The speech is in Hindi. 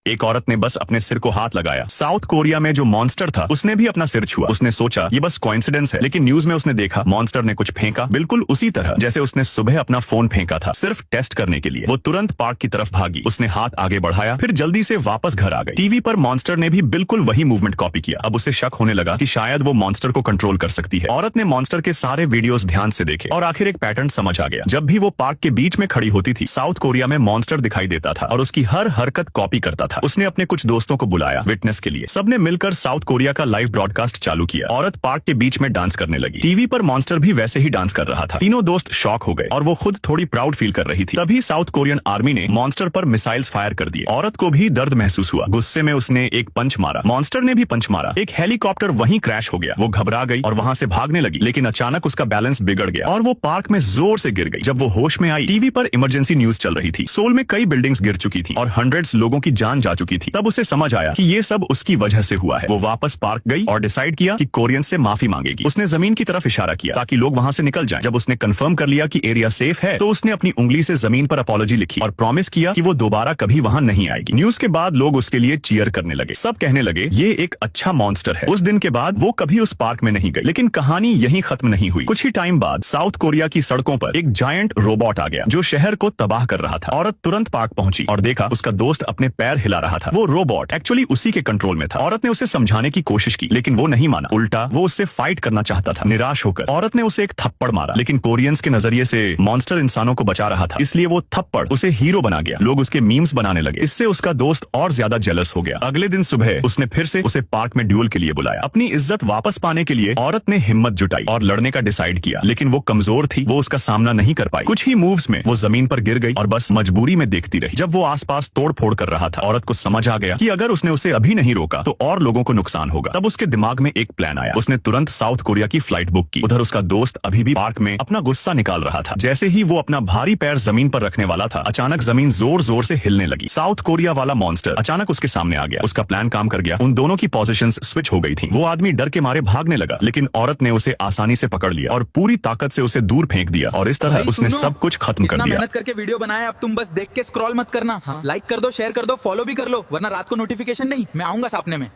एक औरत ने बस अपने सिर को हाथ लगाया। साउथ कोरिया में जो मॉन्स्टर था उसने भी अपना सिर छुआ। उसने सोचा ये बस कोइंसिडेंस है, लेकिन न्यूज में उसने देखा मॉन्स्टर ने कुछ फेंका, बिल्कुल उसी तरह जैसे उसने सुबह अपना फोन फेंका था, सिर्फ टेस्ट करने के लिए। वो तुरंत पार्क की तरफ भागी, उसने हाथ आगे बढ़ाया, फिर जल्दी से वापस घर आ गई। टीवी पर मॉन्स्टर ने भी बिल्कुल वही मूवमेंट कॉपी किया। अब उसे शक होने लगा कि शायद वो मॉन्स्टर को कंट्रोल कर सकती है। औरत ने मॉन्स्टर के सारे वीडियोस ध्यान से देखे और आखिर एक पैटर्न समझ आ गया। जब भी वो पार्क के बीच में खड़ी होती थी, साउथ कोरिया में मॉन्स्टर दिखाई देता था और उसकी हर हरकत कॉपी करता था। उसने अपने कुछ दोस्तों को बुलाया विटनेस के लिए। सबने मिलकर साउथ कोरिया का लाइव ब्रॉडकास्ट चालू किया। औरत पार्क के बीच में डांस करने लगी। टीवी पर मॉन्स्टर भी वैसे ही डांस कर रहा था। तीनों दोस्त शॉक हो गए और वो खुद थोड़ी प्राउड फील कर रही थी। तभी साउथ कोरियन आर्मी ने मॉन्स्टर पर मिसाइल्स फायर कर दिए। औरत को भी दर्द महसूस हुआ। गुस्से में उसने एक पंच मारा, मॉन्स्टर ने भी पंच मारा। एक हेलीकॉप्टर वहीं क्रैश हो गया। वो घबरा गई और वहां से भागने लगी, लेकिन अचानक उसका बैलेंस बिगड़ गया और वो पार्क में जोर से गिर गई। जब वो होश में आई, टीवी पर इमरजेंसी न्यूज चल रही थी। सोल में कई बिल्डिंग्स गिर चुकी थी और हंड्रेड्स लोगों की जान जा चुकी थी। तब उसे समझ आया कि ये सब उसकी वजह से हुआ है। वो वापस पार्क गई और डिसाइड किया कि कोरियन से माफी मांगेगी। उसने जमीन की तरफ इशारा किया ताकि लोग वहां से निकल जाएं। जब उसने कंफर्म कर लिया कि एरिया सेफ है, तो उसने अपनी उंगली से जमीन पर अपॉलॉजी लिखी और प्रॉमिस किया कि वो दोबारा कभी वहां नहीं आएगी। न्यूज के बाद लोग उसके लिए चीयर करने लगे। सब कहने लगे ये एक अच्छा मॉन्स्टर है। उस दिन के बाद वो कभी उस पार्क में नहीं गई। लेकिन कहानी यहीं खत्म नहीं हुई। कुछ ही टाइम बाद साउथ कोरिया की सड़कों पर एक जायंट रोबोट आ गया जो शहर को तबाह कर रहा था। औरत तुरंत पार्क पहुंची और देखा उसका दोस्त अपने पैर हिला रहा था। वो रोबोट एक्चुअली उसी के कंट्रोल में था। औरत ने उसे समझाने की कोशिश की, लेकिन वो नहीं माना। उल्टा वो उससे फाइट करना चाहता था। निराश होकर औरत ने उसे एक थप्पड़ मारा, लेकिन कोरियंस के नजरिए से मॉन्स्टर इंसानों को बचा रहा था, इसलिए वो थप्पड़ उसे हीरो बना गया। लोग उसके मीम्स बनाने लगे। इससे उसका दोस्त और ज्यादा जेलस हो गया। अगले दिन सुबह उसने फिर से उसे पार्क में ड्यूल के लिए बुलाया। अपनी इज्जत वापस पाने के लिए औरत ने हिम्मत जुटाई और लड़ने का डिसाइड किया, लेकिन वो कमजोर थी। वो उसका सामना नहीं कर पाई। कुछ ही मूव्स में वो जमीन पर गिर गई और बस मजबूरी में देखती रही। जब वो आसपास तोड़ फोड़ कर रहा था, औरत को समझ आ गया कि अगर उसने उसे अभी नहीं रोका तो और लोगों को नुकसान होगा। तब उसके दिमाग में एक प्लान आया। उसने तुरंत साउथ कोरिया की फ्लाइट बुक की। उधर उसका दोस्त अभी भी पार्क में अपना गुस्सा निकाल रहा था। जैसे ही वो अपना भारी पैर जमीन पर रखने वाला था, अचानक जमीन जोर जोर से हिलने लगी। साउथ कोरिया वाला मॉन्स्टर अचानक उसके सामने आ गया। उसका प्लान काम कर गया। उन दोनों की पोजीशंस स्विच हो गई थी। वो आदमी डर के मारे भागने लगा, लेकिन औरत ने उसे आसानी से पकड़ लिया और पूरी ताकत से उसे दूर फेंक दिया और इस तरह उसने सब कुछ खत्म कर दिया। मेहनत करके वीडियो बनाया, अब तुम बस देख के स्क्रॉल मत करना। लाइक कर दो, शेयर कर दो, फॉलो भी कर लो, वरना रात को नोटिफिकेशन नहीं, मैं आऊंगा सामने में।